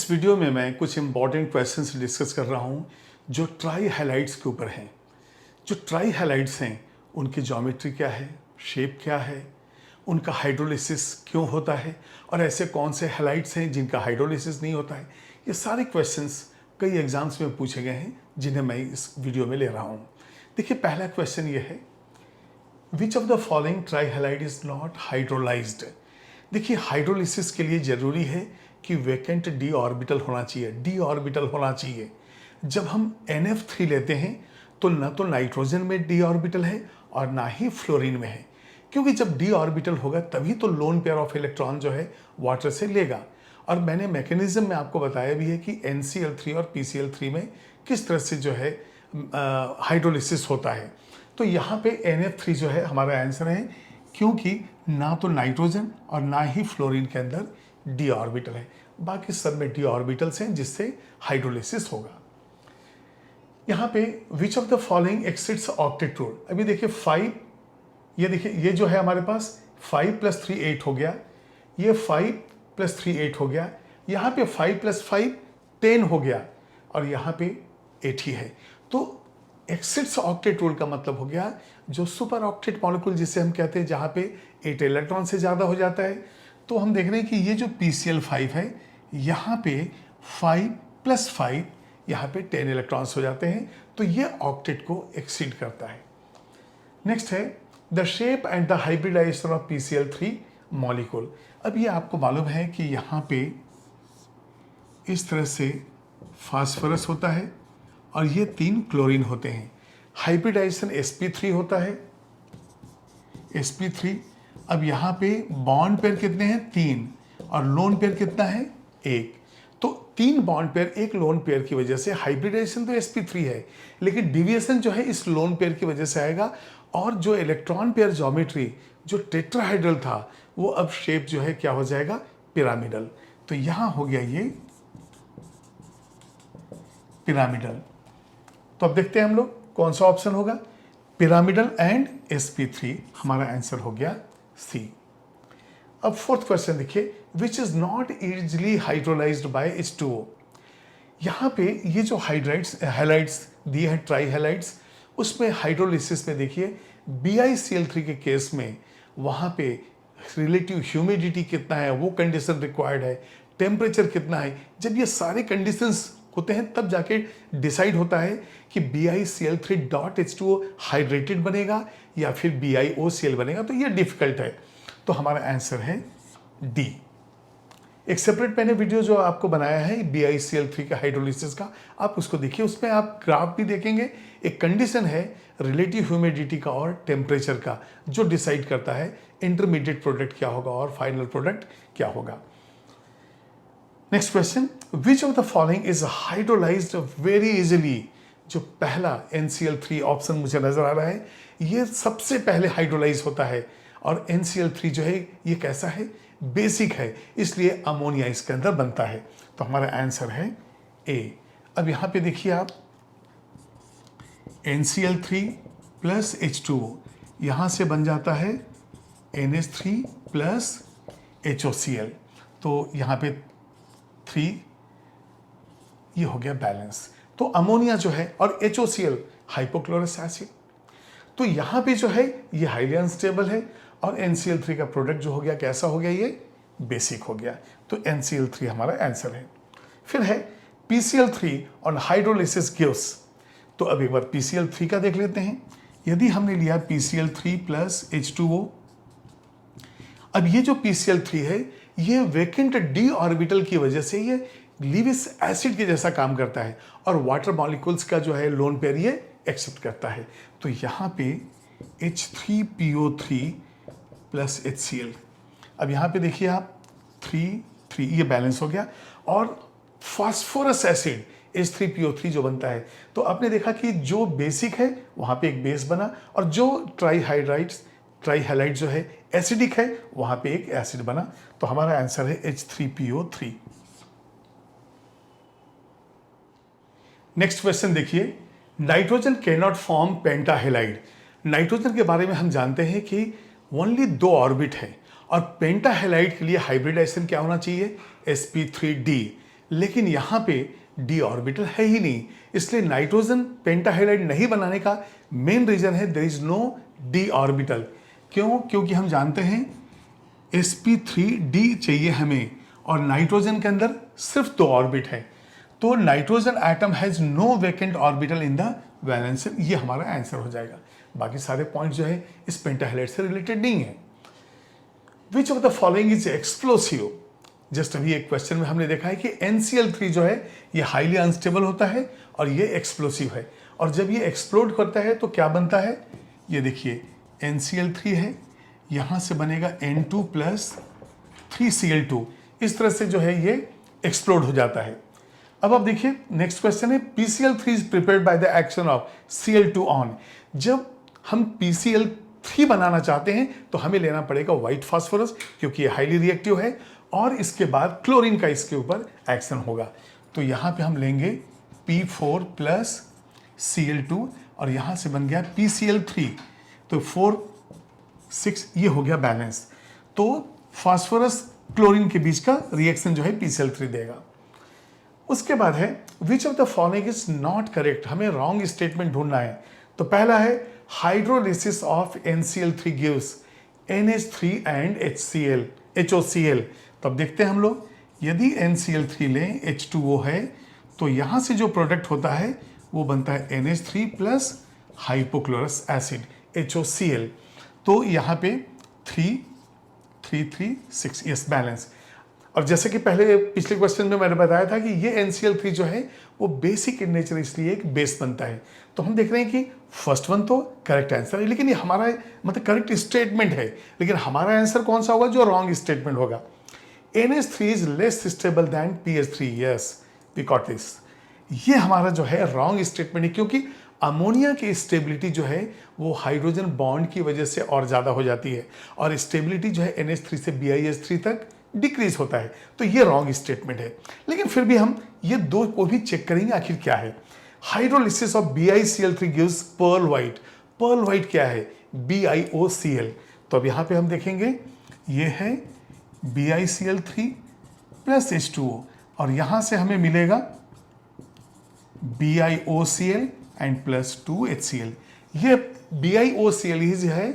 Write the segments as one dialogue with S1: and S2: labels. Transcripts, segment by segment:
S1: इस वीडियो में मैं कुछ इंपॉर्टेंट क्वेश्चंस डिस्कस कर रहा हूं जो ट्राई हैलाइड्स के ऊपर हैं। जो ट्राई हैलाइड्स हैं उनकी ज्योमेट्री क्या है, शेप क्या है, उनका हाइड्रोलिसिस क्यों होता है और ऐसे कौन से हैलाइड्स हैं जिनका हाइड्रोलिसिस नहीं होता है। ये सारे क्वेश्चंस कई एग्जाम्स में पूछे गए हैं जिन्हें मैं इस वीडियो में ले रहा हूँ। देखिए, पहला क्वेश्चन ये है, विच of the following try halide is not hydrolysed. देखिए, हाइड्रोलिसिस के लिए जरूरी है कि वैकेंट डी ऑर्बिटल होना चाहिए, डी ऑर्बिटल होना चाहिए। जब हम NF3 लेते हैं तो न तो नाइट्रोजन में डी ऑर्बिटल है और ना ही फ्लोरीन में है, क्योंकि जब डी ऑर्बिटल होगा तभी तो लोन पेयर ऑफ इलेक्ट्रॉन जो है वाटर से लेगा। और मैंने मैकेनिज्म में आपको बताया भी है कि NCl3 और PCl3 में किस तरह से जो है हाइड्रोलिसिस होता है। तो यहाँ पे NF3 जो है हमारा आंसर है, क्योंकि ना तो नाइट्रोजन और ना ही फ्लोरीन के अंदर डी ऑर्बिटल है, बाकी सब में डी ऑर्बिटल्स हैं जिससे हाइड्रोलिसिस होगा। यहाँ पे विच of the following exceeds octet rule. अभी देखिए 5, ये देखिए ये जो है हमारे पास 5 + 3 8 हो गया, ये 5 + 3 8 हो गया, यहाँ पे 5 + 5 10 हो गया और यहाँ पे 8 ही है। तो एक्सिड्स ऑक्टेट रूल का मतलब हो गया जो सुपर ऑक्टेट मॉलिक्यूल जिसे हम कहते हैं, जहाँ पे 8 इलेक्ट्रॉन से ज़्यादा हो जाता है। तो हम देख रहे हैं कि ये जो PCl5 है, यहाँ पे 5 + 5 यहाँ पे 10 इलेक्ट्रॉन्स हो जाते हैं, तो ये ऑक्टेट को एक्सीड करता है। नेक्स्ट है the shape and the hybridisation of PCl3 molecule. अब ये आपको मालूम है कि यहाँ पे इस तरह से फास्फोरस होता है और ये 3 क्लोरीन होते हैं। हाइब्रिडाइजेशन sp3 होता है, sp3। अब यहाँ पे बॉन्ड पेयर कितने हैं, 3, और लोन पेयर कितना है, 1। तो 3 बॉन्ड पेयर 1 लोन पेयर की वजह से हाइब्रिडाइजेशन तो sp3 है, लेकिन डिविएशन जो है इस लोन पेयर की वजह से आएगा। और जो इलेक्ट्रॉन पेयर ज्योमेट्री जो टेट्राहाइड्रल था वो अब शेप जो है क्या हो जाएगा, पिरामिडल। तो यहाँ हो गया ये पिरामिडल। तो अब देखते हैं हम लोग कौन सा ऑप्शन होगा, पिरामिडल एंड sp3। हमारा आंसर हो गया C। अब फोर्थ क्वेश्चन देखिए, which is not easily hydrolysed bye H2O। यहाँ पे ये जो हैलाइड्स दिए हैं, ट्राई हैलाइड्स, उसमें हाइड्रोलिसिस में देखिए BiCl3 के केस में वहाँ पे रिलेटिव ह्यूमिडिटी कितना है वो कंडीशन रिक्वायर्ड है, टेम्परेचर कितना है। जब ये सारे कंडीशंस होते हैं तब जाके डिसाइड होता है कि BiCl3.H2O हाइड्रेटेड बनेगा या फिर BiOCl बनेगा। तो ये डिफिकल्ट है, तो हमारा आंसर है D। एक सेपरेट मैंने वीडियो जो आपको बनाया है BiCl3 का हाइड्रोलिसिस का, आप उसको देखिए, उसमें आप ग्राफ भी देखेंगे। एक कंडीशन है रिलेटिव ह्यूमिडिटी का और टेम्परेचर का, जो डिसाइड करता है इंटरमीडिएट प्रोडक्ट क्या होगा और फाइनल प्रोडक्ट क्या होगा। Next question, which of the following is hydrolysed very easily. जो पहला NCl3 ऑप्शन मुझे नजर आ रहा है, ये सबसे पहले हाइड्रोलाइज होता है। और NCl3 जो है ये कैसा है, बेसिक है, इसलिए अमोनिया इसके अंदर बनता है। तो हमारा आंसर है A। अब यहाँ पे देखिए आप, NCl3 + H2O, यहाँ से बन जाता है NH3 + HOCl। तो यहाँ पे 3, ये हो गया बैलेंस। तो अमोनिया जो है और HOCl हाइपोक्लोरस एसिड। तो यहाँ पे जो है ये हाईली अनस्टेबल है और NCl3 का प्रोडक्ट जो हो गया कैसा हो गया, ये बेसिक हो गया। तो NCl3 हमारा आंसर है। फिर है PCl3 और हाइड्रोलिसिस गिव्स। तो अब एक बार PCl3 का देख लेते हैं। यदि हमने लिया PCl3 + H2O, अब ये जो PCl3 है ये वैकेंट डी ऑर्बिटल की वजह से ये लीविस एसिड के जैसा काम करता है और वाटर मॉलिक्यूल्स का जो है लोन पेयर ये एक्सेप्ट करता है। तो यहाँ पे H3PO3 + HCl। अब यहाँ पे देखिए आप 3 ये बैलेंस हो गया और फास्फोरस एसिड H3PO3 जो बनता है। तो आपने देखा कि जो बेसिक है वहाँ पे एक बेस बना और जो ट्राईहाइलाइड जो है एसिडिक है वहाँ पे एक एसिड बना। तो हमारा आंसर है H3PO3। नेक्स्ट क्वेश्चन देखिए, nitrogen can not form pentahalide. Nitrogen के बारे में हम जानते हैं कि ओनली 2 ऑर्बिट है और पेंटाहेलाइड के लिए हाइब्रिडाइजेशन क्या होना चाहिए, sp3d। लेकिन यहाँ पे डी ऑर्बिटल है ही नहीं, इसलिए नाइट्रोजन पेंटाहाइलाइड नहीं बनाने का मेन रीजन है there is no d orbital. क्यों? क्योंकि हम जानते हैं sp3d चाहिए हमें और नाइट्रोजन के अंदर सिर्फ 2 ऑर्बिट है, तो nitrogen atom has no vacant orbital in the valence shell. ये हमारा आंसर हो जाएगा। बाकी सारे पॉइंट जो है इस पेंटाहाइलाइड से रिलेटेड नहीं है। विच of the following is explosive? Just अभी एक क्वेश्चन में हमने देखा है कि NCl3 जो है ये हाईली अनस्टेबल होता है और ये एक्सप्लोसिव है, और जब ये एक्सप्लोड करता है तो क्या बनता है? ये देखिए NCl3 है, यहाँ से बनेगा N2 प्लस 3Cl2, इस तरह से जो है ये एक्सप्लोड हो जाता है। अब आप देखिए नेक्स्ट क्वेश्चन है PCl3 is prepared by the action of Cl2 on. जब हम PCl3 बनाना चाहते हैं तो हमें लेना पड़ेगा व्हाइट फास्फोरस, क्योंकि ये हाईली रिएक्टिव है, और इसके बाद क्लोरीन का इसके ऊपर एक्शन होगा। तो यहाँ पे हम लेंगे P4 प्लस Cl2 और यहाँ से बन गया PCl3, तो 4 6 ये हो गया बैलेंस। तो फास्फोरस क्लोरीन के बीच का रिएक्शन जो है PCl3 देगा। उसके बाद है विच of the following is not correct? हमें रॉन्ग स्टेटमेंट ढूंढना है। तो पहला है hydrolysis of NCl3 gives NH3 and HOCl। तो अब देखते हैं हम लोग, यदि NCl3 लें H2O है तो यहाँ से जो प्रोडक्ट होता है वो बनता है NH3 plus hypochlorous acid HOCl। तो यहाँ पे 3 3 3 6 यस बैलेंस। और जैसे कि पहले पिछले क्वेश्चन में मैंने बताया था कि ये NCl3 जो है वो बेसिक इन नेचर, इसलिए एक बेस बनता है। तो हम देख रहे हैं कि फर्स्ट वन तो करेक्ट आंसर है, लेकिन ये हमारा मतलब करेक्ट स्टेटमेंट है, लेकिन हमारा आंसर कौन सा होगा? जो रॉन्ग स्टेटमेंट होगा। NH3 is less stable than PH3, yes we got this. ये हमारा जो है रॉन्ग स्टेटमेंट है, क्योंकि अमोनिया की स्टेबिलिटी जो है वो हाइड्रोजन बॉन्ड की वजह से और ज़्यादा हो जाती है, और स्टेबिलिटी जो है NH3 से BiH3 तक डिक्रीज होता है। तो ये रॉन्ग स्टेटमेंट है, लेकिन फिर भी हम ये दो को भी चेक करेंगे आखिर क्या है। Hydrolysis of BiCl3 gives pearl white. Pearl white क्या है? BiOCl। तो अब यहाँ पे हम देखेंगे ये है BiCl3 प्लस H2O, और यहाँ से हमें मिलेगा BiOCl एंड प्लस 2HCl। ये BiOCl ही जो है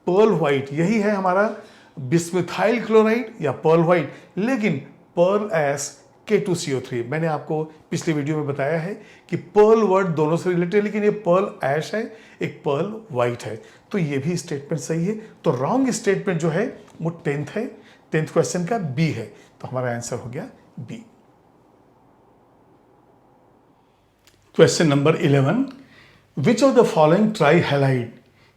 S1: पर्ल वाइट, यही है हमारा बिस्मिथाइल क्लोराइड या पर्ल वाइट, लेकिन पर्ल एस K2CO3। मैंने आपको पिछले वीडियो में बताया है कि पर्ल वर्ड दोनों से रिलेटेड है, लेकिन ये पर्ल ऐश है, एक पर्ल वाइट है। तो ये भी स्टेटमेंट सही है। तो रॉन्ग स्टेटमेंट जो है वो 10th है, 10th क्वेश्चन का बी है। तो हमारा आंसर हो गया B. Question number 11, which of the following trihalide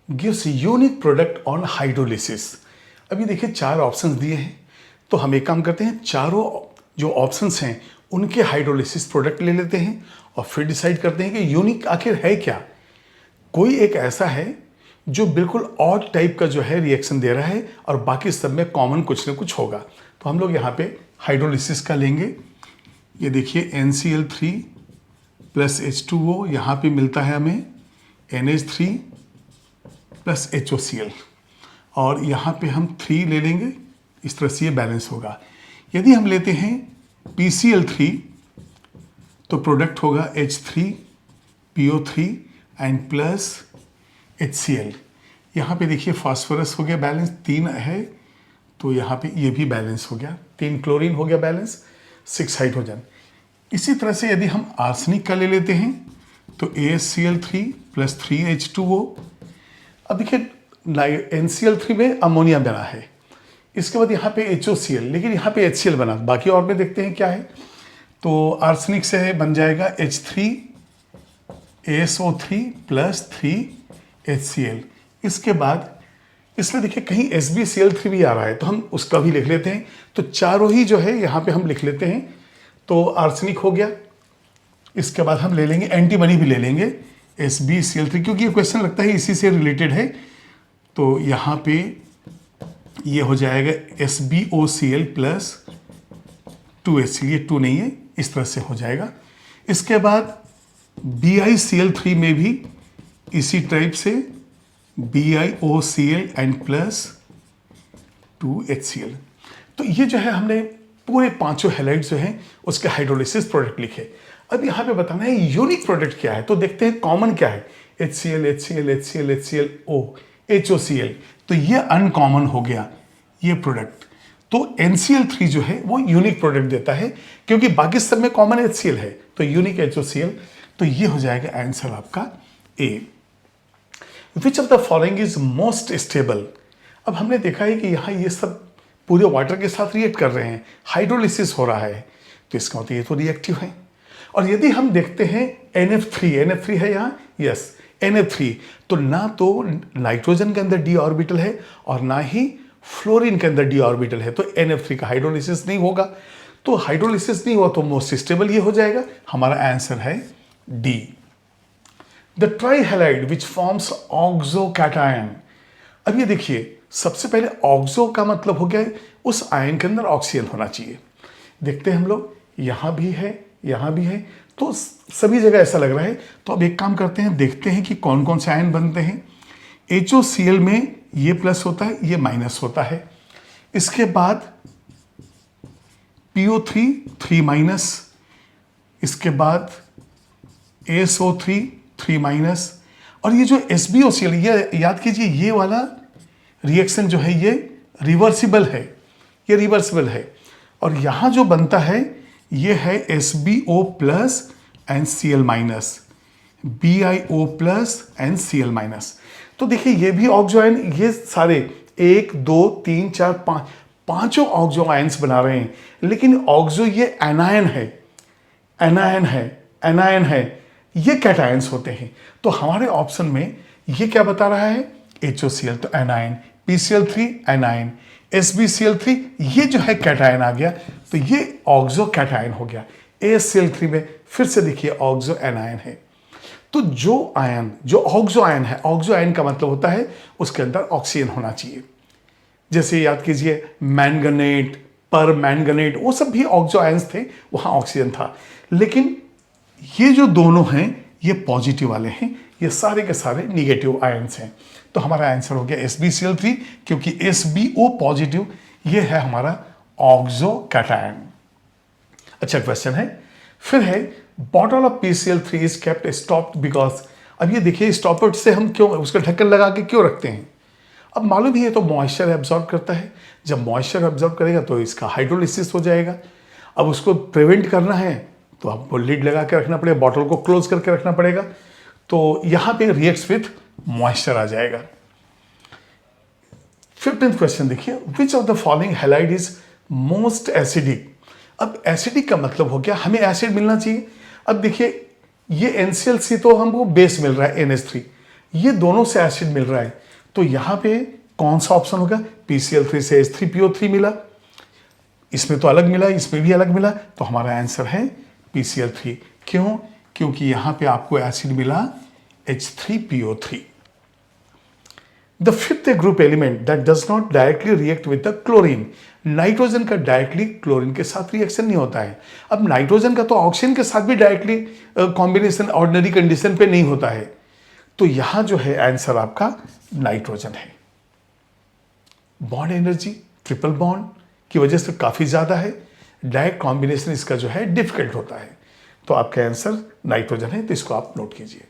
S1: gives unique product on hydrolysis? अभी देखिए 4 ऑप्शंस दिए हैं, तो हम एक काम करते हैं, चारों जो ऑप्शंस हैं उनके हाइड्रोलिसिस प्रोडक्ट ले लेते हैं और फिर डिसाइड करते हैं कि यूनिक आखिर है क्या। कोई एक ऐसा है जो बिल्कुल ऑड टाइप का जो है रिएक्शन दे रहा है और बाकी सब में कॉमन कुछ ना कुछ होगा। तो हम लोग यहाँ पे हाइड्रोलिसिस का लेंगे। ये देखिए NCl3 प्लस H2O, यहाँ पे मिलता है हमें NH3 प्लस HOCl, और यहाँ पे हम 3 ले लेंगे, इस तरह से ये बैलेंस होगा। यदि हम लेते हैं PCl3 तो प्रोडक्ट होगा H3PO3 एंड प्लस HCl। यहाँ पे देखिए फास्फोरस हो गया बैलेंस, 3 है, तो यहाँ पे ये भी बैलेंस हो गया, 3 क्लोरीन हो गया बैलेंस, 6 हाइड्रोजन। इसी तरह से यदि हम आर्सेनिक का ले लेते हैं तो ASCl3 प्लस 3H2O। अब देखिए NCl3 में अमोनिया बना है, इसके बाद यहाँ पे HOCl, लेकिन यहाँ पे HCl बना, बाकी और में देखते हैं क्या है। तो आर्सेनिक से है बन जाएगा H3ASO3 प्लस 3HCl। इसके बाद इसमें देखिए कहीं SbCl3 भी आ रहा है, तो हम उसका भी लिख लेते हैं। तो चारों ही जो है यहाँ पे हम लिख लेते हैं। तो आर्सेनिक हो गया, इसके बाद हम ले लेंगे एंटीमनी भी ले लेंगे SbCl3, क्योंकि ये क्वेश्चन लगता है इसी से रिलेटेड है। तो यहाँ पे ये हो जाएगा SbOCl प्लस 2HCl, ये 2 नहीं है, इस तरह से हो जाएगा। इसके बाद BiCl3 में भी इसी टाइप से BiOCl एंड प्लस 2HCl। तो ये जो है हमने पूरे पांचों हैलाइड्स जो हैं उसके हाइड्रोलिसिस प्रोडक्ट लिखे। अब यहाँ पे बताना है यूनिक प्रोडक्ट क्या है, तो देखते हैं कॉमन क्या है। HCl, HCl, HCl, HClO, HOCl, तो ये अनकॉमन हो गया ये प्रोडक्ट। तो NCl3 जो है वो यूनिक प्रोडक्ट देता है, क्योंकि बाकी सब में कॉमन HCl है, तो यूनिक HOCl, तो ये हो जाएगा आंसर आपका A। Which of the following is most stable. अब हमने देखा है कि यहाँ ये सब पूरे वाटर के साथ रिएक्ट कर रहे हैं, हाइड्रोलिसिस हो रहा है, तो इसका मतलब ये तो रिएक्टिव है। और यदि हम देखते हैं NF3 है यहाँ, यस NF3, तो ना तो नाइट्रोजन के अंदर d ऑर्बिटल है और ना ही फ्लोरीन के अंदर d ऑर्बिटल है, तो NF3 का हाइड्रोलिसिस नहीं होगा। तो हाइड्रोलिसिस नहीं हुआ तो मोस्ट स्टेबल ये हो जाएगा, हमारा आंसर है D। The trihalide which forms oxocation. अब ये देखिए, सबसे पहले ऑक्सो का मतलब हो गया उस आयन के अंदर ऑक्सीजन होना चाहिए। देखते हैं हम लोग, यहाँ भी है, यहाँ भी है, तो सभी जगह ऐसा लग रहा है। तो अब एक काम करते हैं, देखते हैं कि कौन कौन से आयन बनते हैं। HOCl में ये प्लस होता है, ये माइनस होता है। इसके बाद PO3 3 माइनस, इसके बाद ASO3 3 माइनस, और ये जो SbOCl, ये याद कीजिए ये वाला रिएक्शन जो है ये रिवर्सिबल है, ये रिवर्सिबल है। और यहाँ जो बनता है ये है SbO plus and Cl minus, BiO plus and Cl minus. तो देखिए ये भी ऑक्सो आयन, ये सारे 1 2 3 4 5 पांचों ऑक्सो आयन्स बना रहे हैं, लेकिन ऑक्सो ये एनायन है, एनायन है, एनायन है, ये कैटायंस होते हैं। तो हमारे ऑप्शन में ये क्या बता रहा है, HOCl तो एनायन, PCl3 एनायन, SbCl3 ये जो है कैटायन आ गया, तो ये ऑक्सो कैटायन हो गया। AsCl3 में फिर से देखिए ऑक्सो एनायन है। तो जो आयन, जो ऑक्सो आयन है, ऑक्सो आयन का मतलब होता है उसके अंदर ऑक्सीजन होना चाहिए। जैसे याद कीजिए मैंगनेट, पर मैंगनेट, वो सब भी ऑक्सो आयन्स थे, वहां ऑक्सीजन था। लेकिन ये जो दोनों हैं ये पॉजिटिव वाले हैं, ये सारे के सारे निगेटिव आयन्स हैं। तो हमारा आंसर हो गया SbCl3, क्योंकि SbO पॉजिटिव ये है हमारा ऑक्सो कैटायन। अच्छा क्वेश्चन है, फिर है bottle of PCl3 is kept stopped because. अब ये देखिए स्टॉपर से हम क्यों उसका ढक्कन लगा के क्यों रखते हैं। अब मालूम ही है तो मॉइस्चर एब्जॉर्ब करता है, जब मॉइस्चर एब्जॉर्ब करेगा तो इसका हाइड्रोलिसिस हो जाएगा। अब उसको प्रिवेंट करना है तो आपको लिड लगा के रखना पड़ेगा, बॉटल को क्लोज करके रखना पड़ेगा, तो यहां पे रिएक्ट्स विथ मॉइस्चर आ जाएगा। 15th क्वेश्चन देखिए, विच of the following halide is most acidic. अब एसिडिक का मतलब हो गया हमें एसिड मिलना चाहिए। अब देखिए ये NCl से तो हमको बेस मिल रहा है NH3, ये दोनों से एसिड मिल रहा है, तो यहां पे कौन सा ऑप्शन होगा, PCl3 से H3PO3 मिला, इसमें तो अलग मिला, इसमें भी अलग मिला, तो हमारा आंसर है PCl3। क्यों, क्योंकि यहां पे आपको एसिड मिला H3PO3। The fifth group element that does not directly react with the chlorine. Nitrogen का डायरेक्टली क्लोरीन के साथ रिएक्शन नहीं होता है। अब नाइट्रोजन का तो ऑक्सीजन के साथ भी डायरेक्टली कॉम्बिनेशन ऑर्डिनरी कंडीशन पे नहीं होता है, तो यहां जो है आंसर आपका नाइट्रोजन है। बॉन्ड एनर्जी ट्रिपल बॉन्ड की वजह से काफी ज्यादा है, डायरेक्ट कॉम्बिनेशन इसका जो है डिफिकल्ट होता है, तो आपका आंसर नाइट्रोजन है, तो इसको आप नोट कीजिए।